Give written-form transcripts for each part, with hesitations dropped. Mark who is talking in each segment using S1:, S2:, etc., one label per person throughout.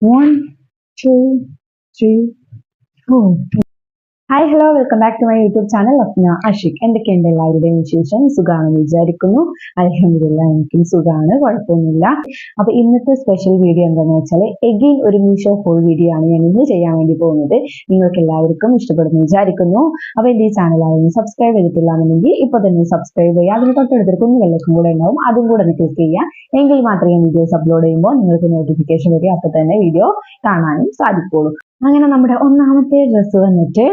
S1: One, two, three, four. Hi hello welcome back to my YouTube channel Afna Ashiq. എന്തൊക്കെയുണ്ട് എല്ലാവരുടെയും വിശേഷം? സുഖാണെന്ന് വിചാരിക്കുന്നു. അൽഹംദുലില്ലാ എനിക്കും സുഖാണ്, കുഴപ്പമൊന്നുമില്ല. അപ്പൊ ഇന്നത്തെ സ്പെഷ്യൽ വീഡിയോ എന്താണെന്ന് വെച്ചാൽ എഗെയിൻ ഒരു മീഷോ ഹോൾ വീഡിയോ ആണ് ഞാൻ ഇന്ന് ചെയ്യാൻ വേണ്ടി പോകുന്നത്. നിങ്ങൾക്ക് എല്ലാവർക്കും ഇഷ്ടപ്പെടുന്നു വിചാരിക്കുന്നു. അപ്പൊ എന്റെ ഈ ചാനൽ ആയിരുന്നു സബ്സ്ക്രൈബ് ചെയ്തിട്ടില്ല എന്നുണ്ടെങ്കിൽ ഇപ്പൊ തന്നെ സബ്സ്ക്രൈബ് ചെയ്യുക. അതിന് തൊട്ടടുത്തൊരു കുഞ്ഞു വെള്ളക്കും കൂടെ ഉണ്ടാവും, അതും കൂടെ ഒന്ന് ക്ലിക്ക് ചെയ്യുക. എങ്കിൽ മാത്രമേ വീഡിയോസ് അപ്ലോഡ് ചെയ്യുമ്പോൾ നിങ്ങൾക്ക് നോട്ടിഫിക്കേഷൻ വരിക, അപ്പൊ തന്നെ വീഡിയോ കാണാനും സാധിക്കുള്ളൂ. അങ്ങനെ നമ്മുടെ ഒന്നാമത്തെ ഡ്രസ്സ് വന്നിട്ട്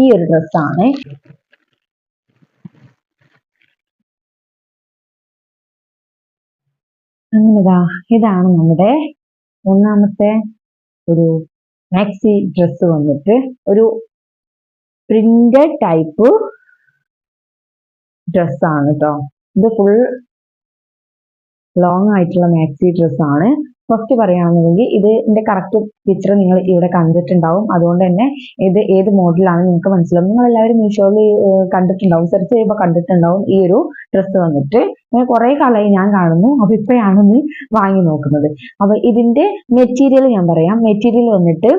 S1: ഈ ഒരു ഡ്രസ്സാണ്. അങ്ങനെതാ ഇതാണ് നമ്മുടെ ഒന്നാമത്തെ ഒരു മാക്സി ഡ്രസ്സ് വന്നിട്ട് ഒരു പ്രിന്റഡ് ടൈപ്പ് ഡ്രസ്സാണ് കേട്ടോ. ഇത് ഫുൾ ലോങ് ആയിട്ടുള്ള മാക്സി ഡ്രസ്സാണ്. ഫസ്റ്റ് പറയുകയാണെന്നുണ്ടെങ്കിൽ ഇതിന്റെ കറക്റ്റ് പിക്ചർ നിങ്ങൾ ഇവിടെ കണ്ടിട്ടുണ്ടാവും. അതുകൊണ്ട് തന്നെ ഇത് ഏത് മോഡലാണ് നിങ്ങൾക്ക് മനസ്സിലാവും. നിങ്ങൾ എല്ലാവരും മീഷോയിൽ കണ്ടിട്ടുണ്ടാവും, സെർച്ച് ചെയ്യുമ്പോൾ കണ്ടിട്ടുണ്ടാവും. ഈ ഒരു ഡ്രസ്സ് വന്നിട്ട് കുറെ കാലമായി ഞാൻ കാണുന്നു, അപ്പൊ ഇപ്പോഴാണ് വാങ്ങി നോക്കുന്നത്. അപ്പൊ ഇതിന്റെ മെറ്റീരിയൽ ഞാൻ പറയാം. മെറ്റീരിയൽ വന്നിട്ട്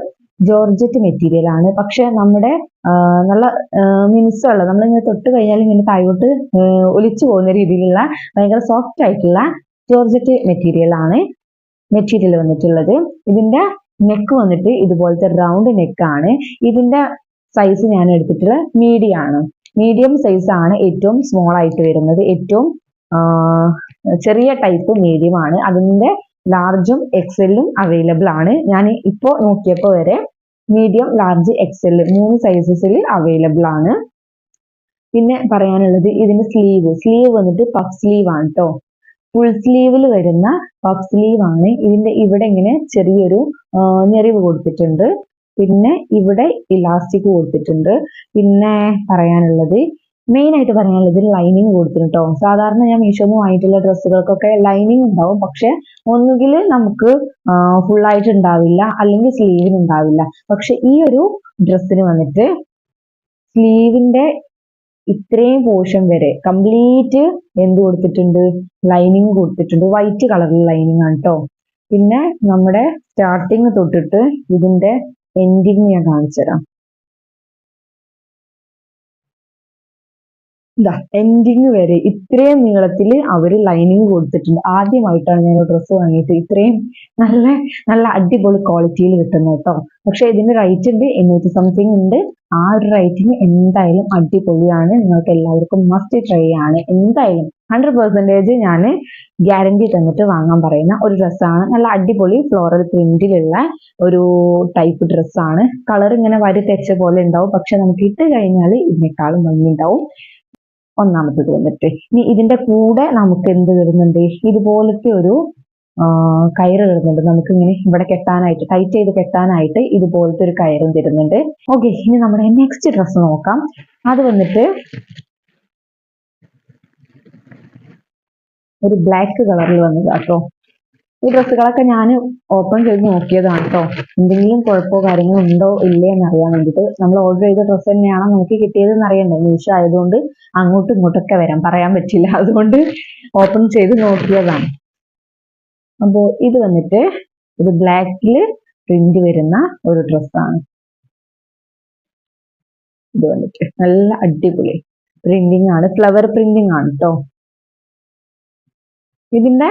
S1: ജോർജറ്റ് മെറ്റീരിയൽ ആണ്. പക്ഷെ നമ്മുടെ നല്ല മിനുസമുള്ള, നമ്മളിങ്ങനെ തൊട്ട് കഴിഞ്ഞാൽ ഇങ്ങനെ താഴോട്ട് ഒലിച്ചു പോകുന്ന രീതിയിലുള്ള ഭയങ്കര സോഫ്റ്റ് ആയിട്ടുള്ള ജോർജറ്റ് മെറ്റീരിയൽ ആണ് മെറ്റീരിയൽ വന്നിട്ടുള്ളത്. ഇതിന്റെ നെക്ക് വന്നിട്ട് ഇതുപോലത്തെ റൗണ്ട് നെക്കാണ്. ഇതിന്റെ സൈസ് ഞാൻ എടുത്തിട്ടുള്ള മീഡിയം ആണ്. മീഡിയം സൈസ് ആണ് ഏറ്റവും സ്മോൾ ആയിട്ട് വരുന്നത്. ഏറ്റവും ചെറിയ ടൈപ്പ് മീഡിയം ആണ്. അതിന്റെ ലാർജും എക്സെല്ലും അവൈലബിൾ ആണ്. ഞാൻ ഇപ്പോൾ നോക്കിയപ്പോൾ വരെ മീഡിയം, ലാർജ്, എക്സെൽ 3 സൈസസിൽ അവൈലബിൾ ആണ്. പിന്നെ പറയാനുള്ളത് ഇതിന്റെ സ്ലീവ് വന്നിട്ട് പഫ് സ്ലീവ് ആണ് കേട്ടോ. ഫുൾ സ്ലീവിൽ വരുന്ന പഫ് സ്ലീവ് ആണ്. ഇതിന്റെ ഇവിടെ ഇങ്ങനെ ചെറിയൊരു ഞെറിവ് കൊടുത്തിട്ടുണ്ട്. പിന്നെ ഇവിടെ ഇലാസ്റ്റിക് കൊടുത്തിട്ടുണ്ട്. പിന്നെ പറയാനുള്ളത്, മെയിൻ ആയിട്ട് പറയാനുള്ളത് ലൈനിങ് കൊടുത്തിട്ടുണ്ട് കേട്ടോ. സാധാരണ ഞാൻ മീഷോന്ന് വാങ്ങിയിട്ടുള്ള ഡ്രസ്സുകൾക്കൊക്കെ ലൈനിങ് ഉണ്ടാവും, പക്ഷെ ഒന്നുകിൽ നമുക്ക് ഫുൾ ആയിട്ട് ഉണ്ടാവില്ല, അല്ലെങ്കിൽ സ്ലീവിന് ഉണ്ടാവില്ല. പക്ഷെ ഈ ഒരു ഡ്രസ്സിന് വന്നിട്ട് സ്ലീവിന്റെ ഇത്രയും പോർഷൻ വരെ കംപ്ലീറ്റ് എന്ത് കൊടുത്തിട്ടുണ്ട്, ലൈനിങ് കൊടുത്തിട്ടുണ്ട്. വൈറ്റ് കളറിൽ ലൈനിങ് ആണ് കേട്ടോ. പിന്നെ നമ്മുടെ സ്റ്റാർട്ടിങ് തൊട്ടിട്ട് ഇതിന്റെ എൻഡിങ് ഞാൻ കാണിച്ചു തരാം. ഇതാ എൻഡിങ് വരെ ഇത്രയും നീളത്തിൽ അവര് ലൈനിങ് കൊടുത്തിട്ടുണ്ട്. ആദ്യമായിട്ടാണ് ഞാൻ ഡ്രസ്സ് വാങ്ങിയിട്ട് ഇത്രയും നല്ല നല്ല അടിപൊളി ക്വാളിറ്റിയിൽ കിട്ടുന്നത് കേട്ടോ. പക്ഷെ ഇതിന്റെ റേറ്റ് ഉണ്ട് 800 സംതിങ് ഉണ്ട്. ആ ഒരു റേറ്റിന് എന്തായാലും അടിപൊളിയാണ്. നിങ്ങൾക്ക് എല്ലാവർക്കും മസ്റ്റ് ട്രൈ ആണ്. എന്തായാലും 100% ഞാൻ ഗ്യാരണ്ടി തന്നിട്ട് വാങ്ങാൻ പറയുന്ന ഒരു ഡ്രസ്സാണ്. നല്ല അടിപൊളി ഫ്ലോറൽ പ്രിന്റിലുള്ള ഒരു ടൈപ്പ് ഡ്രസ്സാണ്. കളർ ഇങ്ങനെ വരി തെച്ച പോലെ ഉണ്ടാവും, പക്ഷെ നമുക്ക് ഇട്ട് കഴിഞ്ഞാൽ ഇതിനേക്കാളും ഭംഗിയുണ്ടാവും. ഒന്നാമത്തത് വന്നിട്ട് ഇനി ഇതിന്റെ കൂടെ നമുക്ക് എന്ത് വരുന്നുണ്ട്, ഇതുപോലത്തെ ഒരു കയറ് വരുന്നുണ്ട്. നമുക്ക് ഇങ്ങനെ ഇവിടെ കെട്ടാനായിട്ട്, ടൈറ്റ് ചെയ്ത് കെട്ടാനായിട്ട് ഇതുപോലത്തെ ഒരു കയറും തരുന്നുണ്ട്. ഓക്കെ, ഇനി നമ്മുടെ നെക്സ്റ്റ് ഡ്രസ്സ് നോക്കാം. അത് വന്നിട്ട് ഒരു ബ്ലാക്ക് കളറിൽ വന്നത് കേട്ടോ. ഈ ഡ്രസ്സുകളൊക്കെ ഞാൻ ഓപ്പൺ ചെയ്ത് നോക്കിയതാണ് കേട്ടോ. എന്തെങ്കിലും കുഴപ്പമോ കാര്യങ്ങളോ ഉണ്ടോ ഇല്ലേ എന്നറിയാൻ വേണ്ടിയിട്ട്. നമ്മൾ ഓർഡർ ചെയ്ത ഡ്രസ്സ് തന്നെയാണോ നമുക്ക് കിട്ടിയതെന്ന് അറിയണ്ടേ. മീഷോ ആയതുകൊണ്ട് അങ്ങോട്ടും ഇങ്ങോട്ടൊക്കെ വരാൻ പറയാൻ പറ്റില്ല. അതുകൊണ്ട് ഓപ്പൺ ചെയ്ത് നോക്കിയതാണ്. അപ്പോൾ ഇത് വന്നിട്ട് ഒരു ബ്ലാക്കിൽ പ്രിന്റ് വരുന്ന ഒരു ഡ്രസ്സാണ്. ഇത് വന്നിട്ട് നല്ല അടിപൊളി പ്രിന്റിംഗ് ആണ്, ഫ്ലവർ പ്രിന്റിംഗ് ആണ് കേട്ടോ. ഇതിന്റെ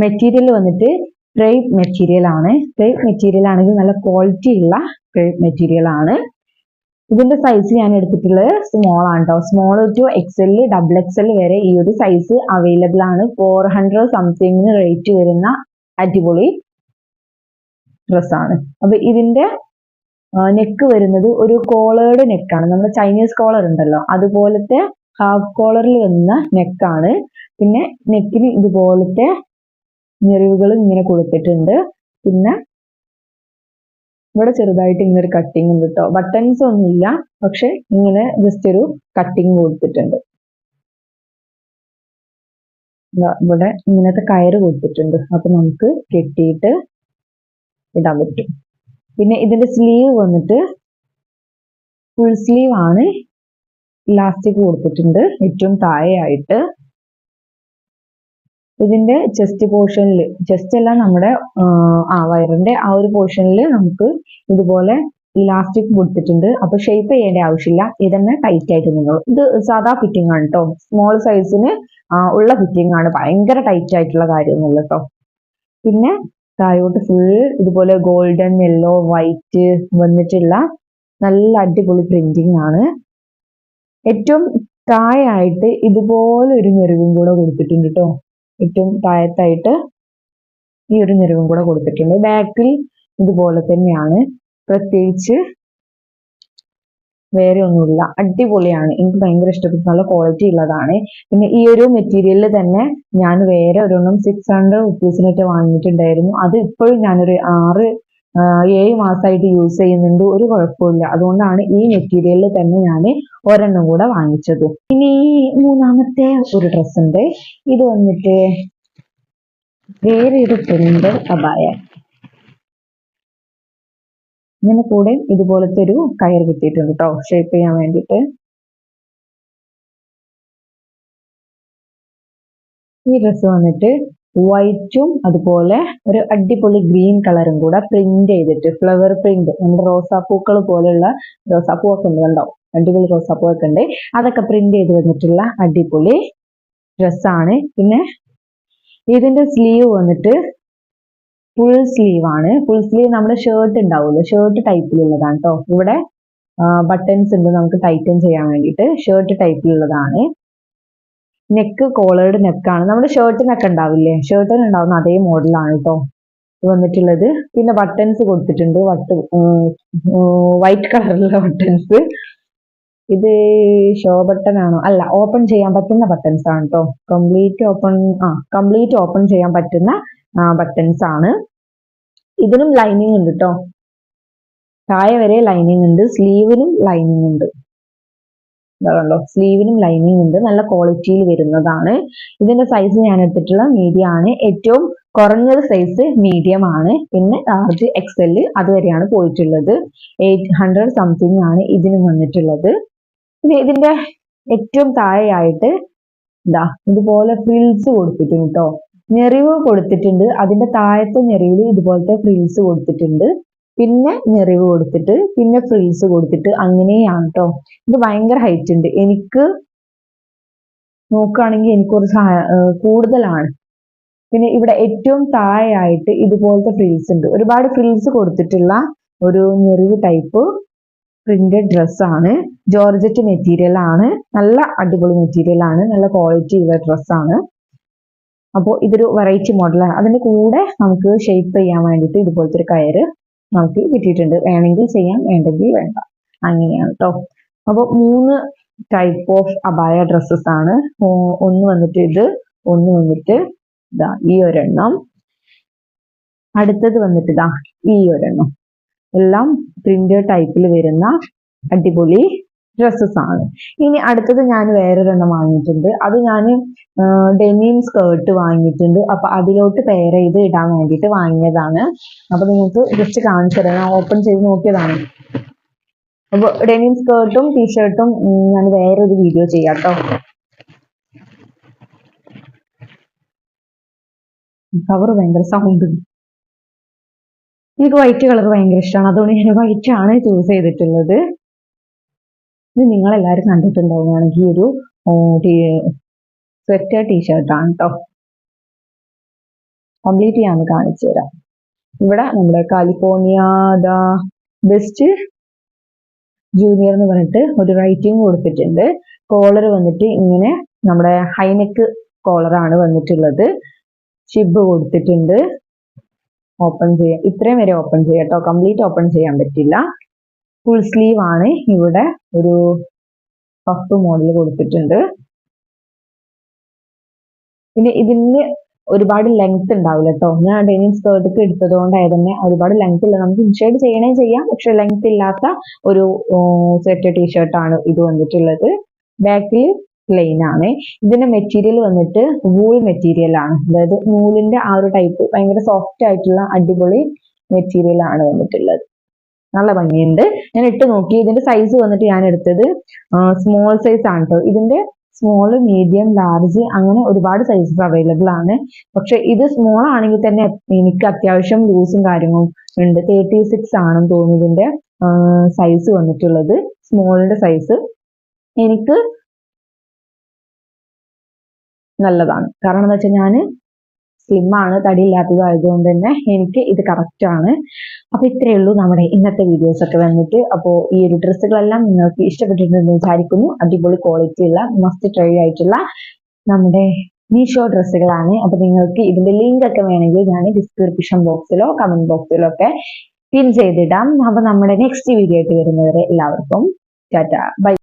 S1: മെറ്റീരിയൽ വന്നിട്ട് ക്രേപ്പ് മെറ്റീരിയൽ ആണ്. ക്രേപ്പ് മെറ്റീരിയൽ ആണെങ്കിൽ നല്ല ക്വാളിറ്റി ഉള്ള ക്രേപ്പ് മെറ്റീരിയൽ ആണ്. ഇതിന്റെ സൈസ് ഞാൻ എടുത്തിട്ടുള്ളത് സ്മോൾ ആണ് കേട്ടോ. Small to XL, double XL വരെ ഈ ഒരു സൈസ് അവൈലബിൾ ആണ്. 400 സംതിങ്ങിന് റേറ്റ് വരുന്ന അടിപൊളി ഡ്രസ്സാണ്. അപ്പൊ ഇതിന്റെ നെക്ക് വരുന്നത് ഒരു കോളേർഡ് നെക്കാണ്. നമ്മുടെ ചൈനീസ് കോളർ ഉണ്ടല്ലോ, അതുപോലത്തെ ഹാഫ് കോളറിൽ വരുന്ന നെക്കാണ്. പിന്നെ നെക്കിന് ഇതുപോലത്തെ ഞെറിവുകൾ ഇങ്ങനെ കൊടുത്തിട്ടുണ്ട്. പിന്നെ ഇവിടെ ചെറുതായിട്ട് ഇങ്ങനെ ഒരു കട്ടിങ് ഉണ്ട് കേട്ടോ. ബട്ടൺസ് ഒന്നുമില്ല, പക്ഷെ ഇങ്ങനെ ജസ്റ്റ് ഒരു കട്ടിങ് കൊടുത്തിട്ടുണ്ട്. ഇവിടെ ഇങ്ങനത്തെ കയറ് കൊടുത്തിട്ടുണ്ട്. അപ്പൊ നമുക്ക് കെട്ടിയിട്ട് ഇടാൻ പറ്റും. പിന്നെ ഇതിന്റെ സ്ലീവ് വന്നിട്ട് ഫുൾ സ്ലീവ് ആണ്. ഇലാസ്റ്റിക് കൊടുത്തിട്ടുണ്ട് ഏറ്റവും താഴെയായിട്ട്. ഇതിന്റെ ചെസ്റ്റ് പോർഷനിൽ, ചെസ്റ്റ് അല്ല നമ്മുടെ വയറിന്റെ ആ ഒരു പോർഷനിൽ നമുക്ക് ഇതുപോലെ ഇലാസ്റ്റിക് കൊടുത്തിട്ടുണ്ട്. അപ്പൊ ഷേപ്പ് ചെയ്യേണ്ട ആവശ്യമില്ല, ഇതന്നെ ടൈറ്റ് ആയിട്ട് നിന്നോളൂ. ഇത് സാധാ ഫിറ്റിംഗ് ആണ് കേട്ടോ, സ്മോൾ സൈസിന് ഉള്ള ഫിറ്റിംഗ് ആണ്, ഭയങ്കര ടൈറ്റ് ആയിട്ടുള്ള കാര്യമൊന്നുമില്ല കേട്ടോ. പിന്നെ താഴോട്ട് ഫുൾ ഇതുപോലെ ഗോൾഡൻ, യെല്ലോ, വൈറ്റ് വന്നിട്ടുള്ള നല്ല അടിപൊളി പ്രിന്റിംഗ് ആണ്. ഏറ്റവും താഴെയായിട്ട് ഇതുപോലെ ഒരു ഞെറിവും കൂടെ കൊടുത്തിട്ടുണ്ട് കേട്ടോ. ഏറ്റവും താഴത്തായിട്ട് ഈ ഒരു ഞെറിവും കൂടെ കൊടുത്തിട്ടുണ്ട്. ബാക്കിൽ ഇതുപോലെ തന്നെയാണ്, പ്രത്യേകിച്ച് വേറെ ഒന്നുമില്ല. അടിപൊളിയാണ്, എനിക്ക് ഭയങ്കര ഇഷ്ടപ്പെട്ടു, നല്ല ക്വാളിറ്റി ഉള്ളതാണ്. പിന്നെ ഈ ഒരു മെറ്റീരിയലിൽ തന്നെ ഞാൻ വേറെ ഒരെണ്ണം 600 റുപ്പീസിനൊക്കെ വാങ്ങിയിട്ടുണ്ടായിരുന്നു. അത് ഇപ്പോഴും ഞാനൊരു 6-7 മാസമായിട്ട് യൂസ് ചെയ്യുന്നുണ്ട്, ഒരു കുഴപ്പമില്ല. അതുകൊണ്ടാണ് ഈ മെറ്റീരിയലിൽ തന്നെ ഞാൻ ഒരെണ്ണം കൂടെ വാങ്ങിച്ചത്. ഇനി മൂന്നാമത്തെ ഒരു ഡ്രസ് ഉണ്ട്. ഇത് വന്നിട്ട് വേറെ ഒരു പ്രിന്റഡ് അബായ. ഇങ്ങനെ കൂടെ ഇതുപോലത്തെ ഒരു കയർ കിട്ടിയിട്ടുണ്ട് കേട്ടോ, ഷേപ്പ് ചെയ്യാൻ വേണ്ടിയിട്ട്. ഈ ഡ്രസ്സ് വന്നിട്ട് വൈറ്റും അതുപോലെ ഒരു അടിപൊളി ഗ്രീൻ കളറും കൂടെ പ്രിന്റ് ചെയ്തിട്ട്, ഫ്ലവർ പ്രിന്റ്, നമ്മുടെ റോസാപ്പൂക്കൾ പോലെയുള്ള റോസാപ്പൂവൊക്കെ ഉണ്ട് കണ്ടോ, അടിപൊളി റോസാപ്പൂവൊക്കെ ഉണ്ട്, അതൊക്കെ പ്രിന്റ് ചെയ്ത് വന്നിട്ടുള്ള അടിപൊളി ഡ്രസ്സാണ്. പിന്നെ ഇതിന്റെ സ്ലീവ് വന്നിട്ട് ഫുൾ സ്ലീവ് ആണ്. ഫുൾ സ്ലീവ് നമ്മുടെ ഷർട്ട് ഉണ്ടാവുമല്ലോ, ഷർട്ട് ടൈപ്പിലുള്ളതാണ് കേട്ടോ. ഇവിടെ ബട്ടൺസ് ഉണ്ട് നമുക്ക് ടൈറ്റൻ ചെയ്യാൻ വേണ്ടിയിട്ട്, ഷർട്ട് ടൈപ്പിലുള്ളതാണ്. നെക്ക് കോളേർഡ് നെക്കാണ്, നമ്മുടെ ഷർട്ടിനൊക്കെ ഉണ്ടാവില്ലേ, ഷർട്ടിന് ഉണ്ടാവുന്ന അതേ മോഡലാണ് കേട്ടോ വന്നിട്ടുള്ളത്. പിന്നെ ബട്ടൺസ് കൊടുത്തിട്ടുണ്ട്, വൈറ്റ് കളറിലുള്ള ബട്ടൺസ്. ഇത് ഷോ ബട്ടൺ ആണോ, അല്ല, ഓപ്പൺ ചെയ്യാൻ പറ്റുന്ന ബട്ടൺസ് ആണ് കേട്ടോ. കംപ്ലീറ്റ് ഓപ്പൺ ചെയ്യാൻ പറ്റുന്ന ബട്ടൺസ് ആണ്. ഇതിനും ലൈനിങ് ഉണ്ട് കേട്ടോ, താഴെ വരെ ലൈനിങ് ഉണ്ട്, സ്ലീവിനും ലൈനിങ് ഉണ്ട്. ഇതാണല്ലോ, സ്ലീവിനും ലൈനിങ് ഉണ്ട്, നല്ല ക്വാളിറ്റിയിൽ വരുന്നതാണ്. ഇതിന്റെ സൈസ് ഞാൻ എടുത്തിട്ടുള്ള മീഡിയം ആണ്, ഏറ്റവും കുറഞ്ഞത് സൈസ് മീഡിയം ആണ്. പിന്നെ ലാർജ് XL അതുവരെയാണ് പോയിട്ടുള്ളത്. 800 സംതിങ് ആണ് ഇതിന് വന്നിട്ടുള്ളത്. പിന്നെ ഇതിന്റെ ഏറ്റവും താഴെയായിട്ട് ഇതാ ഇതുപോലെ ഫ്രിൽസ് കൊടുത്തിട്ടുണ്ട് കേട്ടോ, ഞെറിവ് കൊടുത്തിട്ടുണ്ട്. അതിന്റെ താഴത്തെ ഞെറിവിൽ ഇതുപോലത്തെ ഫ്രിൽസ് കൊടുത്തിട്ടുണ്ട്, പിന്നെ ഞെറിവ് കൊടുത്തിട്ട് പിന്നെ ഫ്രിൽസ് കൊടുത്തിട്ട് അങ്ങനെയാണ് കേട്ടോ. ഇത് ഭയങ്കര ഹൈറ്റ് ഉണ്ട്, എനിക്ക് നോക്കുകയാണെങ്കിൽ എനിക്ക് കുറച്ച് കൂടുതലാണ്. പിന്നെ ഇവിടെ ഏറ്റവും താഴെയായിട്ട് ഇതുപോലത്തെ ഫ്രിൽസ് ഉണ്ട്, ഒരുപാട് ഫ്രിൽസ് കൊടുത്തിട്ടുള്ള ഒരു ഞെറിവ് ടൈപ്പ് പ്രിന്റഡ് ഡ്രസ്സാണ്. ജോർജറ്റ് മെറ്റീരിയൽ ആണ്, നല്ല അടിപൊളി മെറ്റീരിയൽ ആണ്, നല്ല ക്വാളിറ്റി ഉള്ള ഡ്രസ്സാണ്. അപ്പോൾ ഇതൊരു വെറൈറ്റി മോഡലാണ്. അതിന്റെ കൂടെ നമുക്ക് ഷേപ്പ് ചെയ്യാൻ വേണ്ടിയിട്ട് ഇതുപോലത്തെ ഒരു കയറ് നമുക്ക് കിട്ടിയിട്ടുണ്ട്. വേണമെങ്കിൽ ചെയ്യാം, വേണ്ടെങ്കിൽ വേണ്ട, അങ്ങനെയാണ് കേട്ടോ. അപ്പോൾ 3 ടൈപ്പ് ഓഫ് അബായ ഡ്രസ്സസ് ആണ്. ഒന്ന് വന്നിട്ട് ഇത്, ഒന്ന് വന്നിട്ട് ഇതാ ഈ ഒരെണ്ണം, അടുത്തത് വന്നിട്ട് ഇതാ ഈ ഒരെണ്ണം. എല്ലാം പ്രിന്റഡ് ടൈപ്പിൽ വരുന്ന അടിപൊളി ഡ്രസ്സസ് ആണ്. ഇനി അടുത്തത് ഞാൻ വേറൊരെണ്ണം വാങ്ങിയിട്ടുണ്ട്. അത് ഞാൻ ഡെനിം സ്കേർട്ട് വാങ്ങിയിട്ടുണ്ട്. അപ്പൊ അതിലോട്ട് പെയർ ചെയ്ത് ഇടാൻ വേണ്ടിയിട്ട് വാങ്ങിയതാണ്. അപ്പൊ നിങ്ങൾക്ക് ജസ്റ്റ് കാണിച്ചു തരാം, ഞാൻ ഓപ്പൺ ചെയ്ത് നോക്കിയതാണ്. അപ്പൊ ഡെനിം സ്കേർട്ടും ടീഷർട്ടും ഞാൻ വേറൊരു വീഡിയോ ചെയ്യാം കേട്ടോ. കവർ ഭയങ്കര സൗണ്ട്. എനിക്ക് വൈറ്റ് കളർ ഭയങ്കര ഇഷ്ടമാണ്, അതുകൊണ്ട് ഞാൻ വൈറ്റ് ആണ് ചൂസ് ചെയ്തിട്ടുള്ളത്. ഇത് നിങ്ങളെല്ലാവരും കണ്ടിട്ടുണ്ടാവുകയാണെങ്കിൽ ഒരു സ്വെറ്റർ ടീഷർട്ടാണ് കേട്ടോ. കംപ്ലീറ്റ് ഞാൻ കാണിച്ചു തരാം. ഇവിടെ നമ്മുടെ കാലിഫോർണിയ ദ ബെസ്റ്റ് ജൂനിയർ എന്ന് പറഞ്ഞിട്ട് ഒരു റൈറ്റിംഗ് കൊടുത്തിട്ടുണ്ട്. കോളർ വന്നിട്ട് ഇങ്ങനെ നമ്മുടെ ഹൈനെക്ക് കോളറാണ് വന്നിട്ടുള്ളത്. ഷിബ് കൊടുത്തിട്ടുണ്ട്. ഓപ്പൺ ചെയ്യാം, ഇത്രയും വരെ ഓപ്പൺ ചെയ്യാം കേട്ടോ, കംപ്ലീറ്റ് ഓപ്പൺ ചെയ്യാൻ പറ്റില്ല. ഫുൾ സ്ലീവ് ആണ്. ഇവിടെ ഒരു പഫ് മോഡൽ കൊടുത്തിട്ടുണ്ട്. പിന്നെ ഇതിന് ഒരുപാട് ലെങ്ത് ഉണ്ടാവില്ല കേട്ടോ. ഞാൻ ഡെനിം സ്കേർട്ട് എടുത്തത് കൊണ്ടായത് തന്നെ ഒരുപാട് ലെങ്ത് ഇല്ല. നമുക്ക് ഇൻഷേർട്ട് ചെയ്യണേ ചെയ്യാം, പക്ഷെ ലെങ്ത് ഇല്ലാത്ത ഒരു സ്വെറ്റർ ടീഷർട്ടാണ് ഇത് വന്നിട്ടുള്ളത്. ബാക്കിൽ പ്ലെയിൻ ആണ്. ഇതിന്റെ മെറ്റീരിയൽ വന്നിട്ട് വൂൾ മെറ്റീരിയൽ ആണ്, അതായത് നൂലിന്റെ ആ ഒരു ടൈപ്പ്, ഭയങ്കര സോഫ്റ്റ് ആയിട്ടുള്ള അടിപൊളി മെറ്റീരിയൽ ആണ് വന്നിട്ടുള്ളത്. നല്ല ഭംഗിയുണ്ട്. ഞാൻ ഇട്ട് നോക്കി. ഇതിന്റെ സൈസ് വന്നിട്ട് ഞാൻ എടുത്തത് സ്മോൾ സൈസ് ആണ് കേട്ടോ. ഇതിന്റെ സ്മോൾ, മീഡിയം, ലാർജ് അങ്ങനെ ഒരുപാട് സൈസസ് അവൈലബിൾ ആണ്. പക്ഷെ ഇത് സ്മോൾ ആണെങ്കിൽ തന്നെ എനിക്ക് അത്യാവശ്യം ലൂസും കാര്യങ്ങളും ഉണ്ട്. 36 ആണെന്ന് തോന്നുന്നു ഇതിന്റെ സൈസ് വന്നിട്ടുള്ളത്, സ്മോളിന്റെ സൈസ്. എനിക്ക് നല്ലതാണ്. കാരണം എന്താ വെച്ചാൽ ഞാൻ സ്ലിം ആണ്, തടിയില്ലാത്തത് ആയതുകൊണ്ട് തന്നെ എനിക്ക് ഇത് കറക്റ്റ് ആണ്. അപ്പൊ ഇത്രയേ ഉള്ളൂ നമ്മുടെ ഇന്നത്തെ വീഡിയോസ് ഒക്കെ വന്നിട്ട്. അപ്പോൾ ഈ ഒരു ഡ്രസ്സുകളെല്ലാം നിങ്ങൾക്ക് ഇഷ്ടപ്പെട്ടിട്ടുണ്ടെന്ന് വിചാരിക്കുന്നു. അടിപൊളി ക്വാളിറ്റി ഉള്ള മസ്റ്റ് ട്രൈ ആയിട്ടുള്ള നമ്മുടെ മീഷോ ഡ്രസ്സുകളാണ്. അപ്പൊ നിങ്ങൾക്ക് ഇതിന്റെ ലിങ്ക് ഒക്കെ വേണമെങ്കിൽ ഞാൻ ഡിസ്ക്രിപ്ഷൻ ബോക്സിലോ കമന്റ് ബോക്സിലോ ഒക്കെ പിൻ ചെയ്തിടാം. അപ്പൊ നമ്മുടെ നെക്സ്റ്റ് വീഡിയോ ആയിട്ട് വരുന്നവരെ എല്ലാവർക്കും ടാറ്റ ബൈ.